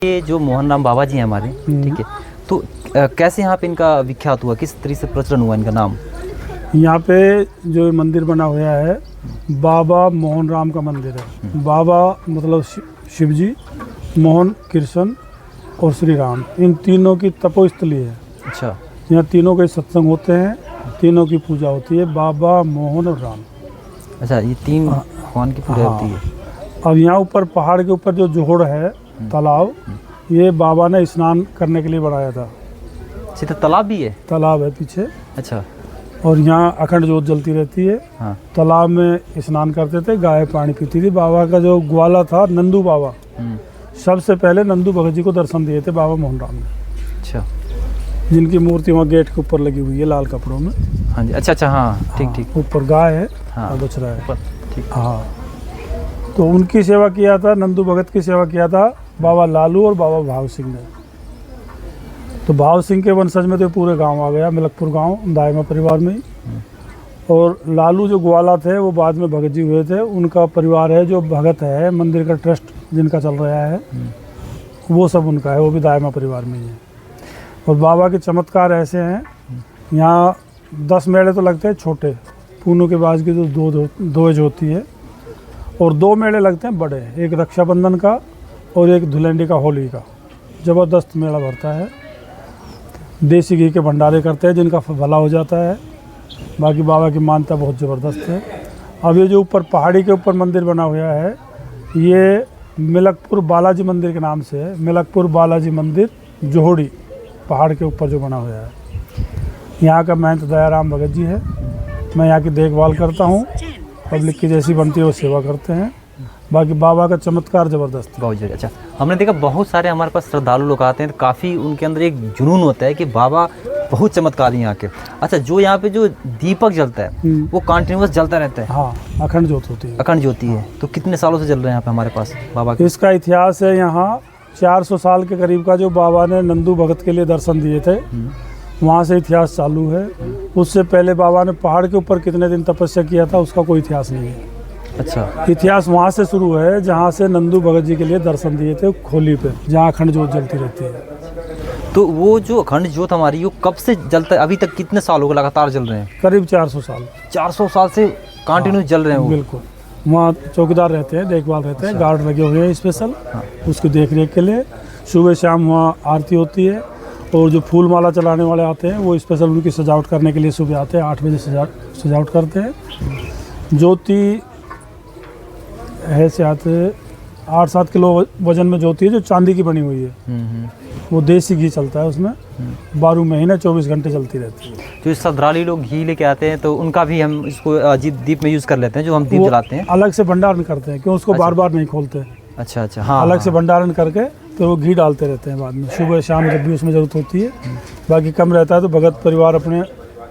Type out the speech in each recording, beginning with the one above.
ये जो मोहन राम बाबा जी हैं हमारे, ठीक है, तो कैसे यहाँ पे इनका विख्यात हुआ, किस तरीके से प्रचलन हुआ इनका नाम? यहाँ पे जो मंदिर बना हुआ है बाबा मोहन राम का मंदिर है। बाबा मतलब शिव जी, मोहन कृष्ण और श्री राम, इन तीनों की तपोस्थली है। अच्छा, यहाँ तीनों के सत्संग होते हैं, तीनों की पूजा होती है, बाबा मोहन और राम। अच्छा, ये तीन भगवान की पूजा होती है। अब यहाँ ऊपर पहाड़ के ऊपर जो जोहड़ है तालाब, ये बाबा ने स्नान करने के लिए बनाया था। सीधा तालाब भी है? तालाब है पीछे। अच्छा। और यहाँ अखंड जोत जलती रहती है। हाँ। तालाब में स्नान करते थे, गाय पानी पीती थी। बाबा का जो ग्वाला था नंदू बाबा, सबसे पहले नंदू भगत जी को दर्शन दिए थे बाबा मोहन राम ने। अच्छा। जिनकी मूर्ति वहाँ गेट के ऊपर लगी हुई है लाल कपड़ों में। हाँ जी, अच्छा अच्छा, हाँ ठीक ठीक। ऊपर गाय है और बछड़ा है। हाँ, तो उनकी सेवा किया था, नंदू भगत की सेवा किया था बाबा लालू और बाबा भाव सिंह ने। तो भाव सिंह के वंशज में तो पूरे गांव आ गया, मिलकपुर गांव दायमा परिवार में ही। और लालू जो ग्वाला थे वो बाद में भगत जी हुए थे। उनका परिवार है जो भगत है, मंदिर का ट्रस्ट जिनका चल रहा है वो सब उनका है, वो भी दायमा परिवार में ही है। और बाबा के चमत्कार ऐसे हैं, यहाँ 10 मेले तो लगते हैं छोटे, पूनों के बाद की जो दो होती है, और 2 मेले लगते हैं बड़े, एक रक्षाबंधन का और एक धुलंडी का, होली का। ज़बरदस्त मेला भरता है। देसी घी के भंडारे करते हैं जिनका भला हो जाता है। बाकी बाबा की मान्यता बहुत ज़बरदस्त है। अब ये जो ऊपर पहाड़ी के ऊपर मंदिर बना हुआ है, ये मिलकपुर बालाजी मंदिर के नाम से है। मिलकपुर बालाजी मंदिर जोहड़ी पहाड़ के ऊपर जो बना हुआ है। यहाँ का महंत दयाराम भगत जी है। मैं यहाँ की देखभाल करता हूँ, पब्लिक की जैसी बनती है वो सेवा करते हैं। बाकी बाबा का चमत्कार ज़बरदस्त बहुत जरूरी। अच्छा, हमने देखा बहुत सारे हमारे पास श्रद्धालु लोग आते हैं, तो काफ़ी उनके अंदर एक जुनून होता है कि बाबा बहुत चमत्कार यहाँ के। अच्छा, जो यहाँ पे जो दीपक जलता है वो कंटिन्यूअस जलता रहता है? हाँ, अखंड ज्योत होती है। अखंड ज्योति है। तो कितने सालों से जल रहे हैं यहाँ पे हमारे पास बाबा के? इसका इतिहास है यहाँ 400 साल के करीब का, जो बाबा ने नंदू भगत के लिए दर्शन दिए थे, वहाँ से इतिहास चालू है। उससे पहले बाबा ने पहाड़ के ऊपर कितने दिन तपस्या किया था उसका कोई इतिहास नहीं है। अच्छा, इतिहास वहाँ से शुरू है जहाँ से नंदू भगत जी के लिए दर्शन दिए थे, खोली पे जहाँ अखंड ज्योत जलती रहती है। तो वो जो अखंड ज्योत हमारी वो कब से जलता है? अभी तक कितने सालों को लगातार जल रहे हैं? करीब 400 साल। 400 साल से कंटिन्यू जल रहे हैं वो? बिल्कुल। वहाँ चौकीदार रहते हैं, देखभाल रहते हैं, गार्ड लगे हुए हैं स्पेशल उसकी देख रेख के लिए। सुबह शाम वहाँ आरती होती है, और जो फूल माला चलाने वाले आते हैं वो स्पेशल उनकी सजावट करने के लिए सुबह आते हैं, 8 बजे सजावट करते हैं। ज्योति है से आते 8-7 किलो वजन में ज्योति है, जो चांदी की बनी हुई है। वो देसी घी चलता है उसमें, 12 महीने 24 घंटे चलती रहती है। जो श्रद्धालु लोग घी लेके आते हैं तो उनका भी हम इसको दीप में यूज़ कर लेते हैं, जो हम दीप जलाते हैं। अलग से भंडारण करते हैं, क्यों उसको बार बार नहीं खोलते। अच्छा अच्छा, हाँ। अलग से भंडारण करके तो वो घी डालते रहते हैं बाद में, सुबह शाम जब भी उसमें ज़रूरत होती है। बाकी कम रहता है तो भगत परिवार अपने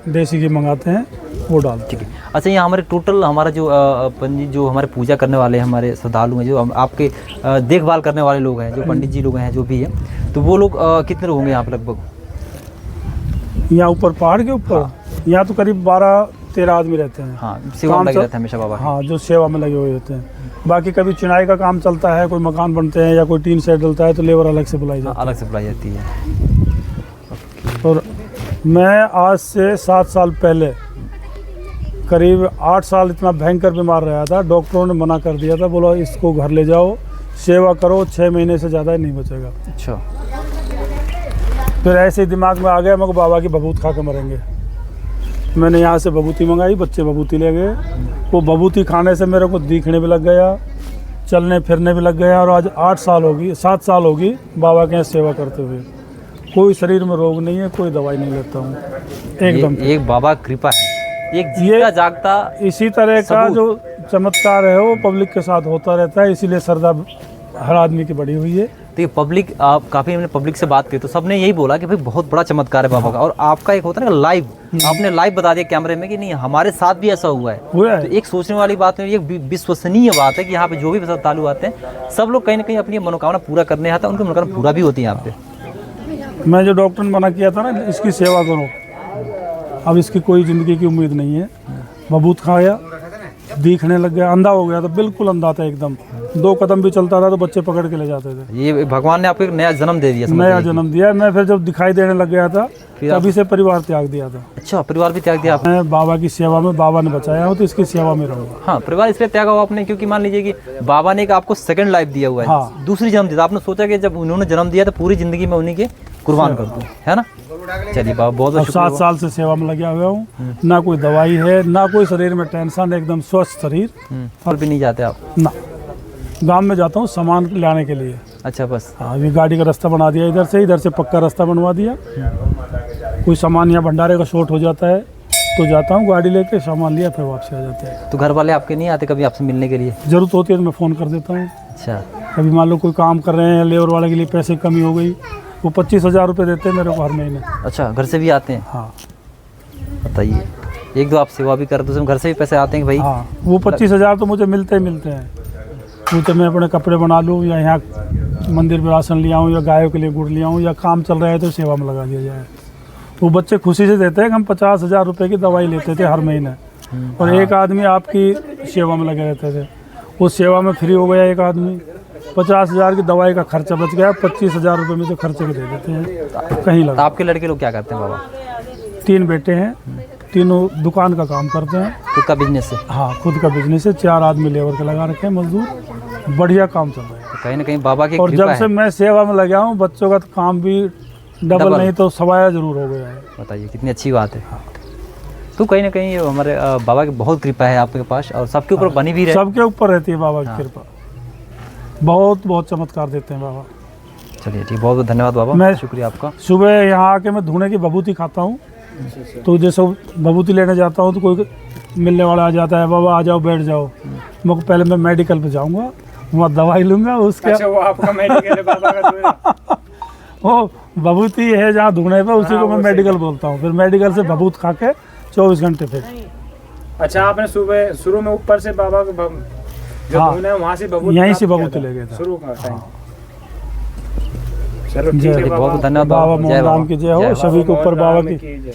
देसी घी मंगाते हैं, वो डालते हैं। अच्छा, यहाँ हमारे टोटल हमारा जो पंडित जो हमारे पूजा करने वाले हमारे श्रद्धालु हैं, जो आपके देखभाल करने वाले लोग हैं, जो पंडित जी लोग हैं जो भी है, तो वो लोग कितने लोग होंगे यहाँ पे लगभग? यहाँ ऊपर पहाड़ के ऊपर यहाँ तो करीब 12-13 आदमी रहते हैं। हाँ, सेवा में लगे रहते हैं हमेशा बाबा। हाँ, जो सेवा में लगे हुए होते हैं। बाकी कभी चुनाई का काम चलता है, कोई मकान बनते हैं या कोई टीन सेट डलता है तो लेबर अलग से बुलाई जाती है। अलग से बुलाई जाती है। और मैं आज से 7 साल पहले करीब 8 साल इतना भयंकर बीमार रहा था। डॉक्टरों ने मना कर दिया था, बोला इसको घर ले जाओ, सेवा करो, 6 महीने से ज़्यादा नहीं बचेगा। अच्छा। फिर ऐसे ही दिमाग में आ गया मेरे को बाबा की भभूत खा के मरेंगे। मैंने यहाँ से भभूति मंगाई, बच्चे भभूति ले गए। वो भभूति खाने से मेरे को दिखने भी लग गया, चलने फिरने भी लग गया। और आज 8 साल होगी, 7 साल होगी बाबा के यहाँ सेवा करते हुए। कोई शरीर में रोग नहीं है, कोई दवाई नहीं लेता हूँ एकदम। एक बाबा कृपा है, एक जीता जागता इसी तरह का जो चमत्कार है वो पब्लिक के साथ होता रहता है, इसीलिए श्रद्धा हर आदमी की बढ़ी हुई है। तो ये पब्लिक, आप काफ़ी हमने पब्लिक से बात की तो सबने यही बोला कि भाई बहुत बड़ा चमत्कार है बाबा का। और आपका एक होता है ना लाइव, आपने लाइव बता दिया कैमरे में कि नहीं हमारे साथ भी ऐसा हुआ है। तो एक सोचने वाली बात है, एक विश्वसनीय बात है कि यहाँ पे जो भी श्रद्धालु आते हैं सब लोग कहीं ना कहीं अपनी मनोकामना पूरा करने आता है, उनकी मनोकामना पूरा भी होती है यहाँ पे। मैं जो डॉक्टर ने मना किया था ना, इसकी सेवा करो, अब इसकी कोई ज़िंदगी की उम्मीद नहीं है। भभूत खाया, दिखने लग गया, अंधा हो गया था, बिल्कुल अंधा था एकदम। 2 कदम भी चलता था तो बच्चे पकड़ के ले जाते थे। ये भगवान ने आपको एक नया जन्म दे दिया, समझ नया लीजिए। जन्म दिया। मैं फिर जब दिखाई देने लग गया था तभी से परिवार त्याग दिया था। अच्छा, परिवार भी त्याग दिया आपने? मैं बाबा की सेवा में, बाबा ने बचाया हूँ तो इसकी सेवा में रहूँगा। हाँ, परिवार इसलिए त्यागा हुआ आपने क्योंकि मान लीजिए कि बाबा ने एक आपको सेकंड लाइफ दिया हुआ है। हाँ। दूसरी जन्म दिया, आपने सोचा कि जब उन्होंने जन्म दिया तो पूरी जिंदगी में उन्हीं के कुर्बान कर दूं, है ना। चलिए बाबा, बहुत बहुत 7 साल से सेवा में लगा हुआ हूँ। ना कोई दवाई है, ना कोई शरीर में टेंशन, एकदम स्वस्थ शरीर। और भी नहीं जाते आप? ना, गांव में जाता हूँ सामान लाने के लिए। अच्छा, बस। हाँ, अभी गाड़ी का रास्ता बना दिया, इधर से पक्का रास्ता बनवा दिया। कोई सामान या भंडारे का शॉर्ट हो जाता है तो जाता हूँ, गाड़ी लेके सामान लिया, फिर वापस आ जाते हैं। तो घर वाले आपके नहीं आते कभी आपसे मिलने के लिए? जरूरत होती है तो मैं फ़ोन कर देता हूँ। अच्छा। कभी मान लो कोई काम कर रहे हैं, लेबर वाले के लिए पैसे की कमी हो गई, वो 25,000 रुपये देते हैं मेरे को हर महीने। अच्छा, घर से भी आते हैं? हाँ। बताइए, एक दो आप सेवा भी कर दो, घर से भी पैसे आते हैं भाई? हाँ, वो 25,000 तो मुझे मिलते ही मिलते हैं। वो तो मैं अपने कपड़े बना लूँ, या यहाँ मंदिर में राशन ले आऊँ, या गायों के लिए गुड़ ले आऊँ, या काम चल रहा है तो सेवा में लगा दिया जाए। वो बच्चे खुशी से देते हैं कि हम 50,000 रुपये की दवाई लेते थे हर महीने, और एक आदमी आपकी सेवा में लगे रहते थे। उस सेवा में फ्री हो गया एक आदमी, 50,000 की दवाई का खर्चा बच गया, 25,000 रुपये में तो खर्चे के दे देते हैं कहीं लगा। आपके लड़के लोग क्या करते हैं बाबा? 3 बेटे हैं, तीनों दुकान का काम करते हैं। खुद का बिजनेस है? हाँ, खुद का बिजनेस है। 4 आदमी लेबर के लगा रखे हैं, मजदूर। बढ़िया काम चल रहा है। कहीं ना कहीं बाबा की और कृपा जब से है। मैं सेवा में लगा हूँ, बच्चों का तो काम भी डबल नहीं तो सवाया जरूर हो गया है। बताइए, कितनी अच्छी बात है। तो कहीं ना कहीं ये हमारे बाबा की बहुत कृपा है आपके पास, और सबके ऊपर बनी भी रहे। सबके ऊपर रहती है बाबा की कृपा। बहुत बहुत चमत्कार देते हैं बाबा। चलिए ठीक, बहुत बहुत धन्यवाद बाबा, मैं शुक्रिया आपका। सुबह यहाँ आके मैं धुने की भभूति खाता हूँ, तो जैसे भभूति लेने जाता हूँ तो कोई मिलने वाला आ जाता है, बाबा आ जाओ बैठ जाओ। मैं पहले मैं मेडिकल पे जाऊँगा, वहाँ दवाई लूँगा, उसके अच्छा, वो आपका मेडिकल है बाबा का? वो भभूति है जहाँ धुने पे, उसी को मैं मेडिकल बोलता हूँ। फिर मेडिकल से भभूत खा के 24 घंटे फिर। अच्छा, आपने सुबह शुरू में ऊपर से बाबा को जो हाँ, धुन है वहाँ से भभूत यहीं से प्राप्त भभूत किया था ले गया था। शुरू का टाइम। चलो ठीक जय है बहुत बहुत बाबा। धन्यवाद बाबा बाबा। मोहन राम की जय हो, सभी के ऊपर बाबा की जय।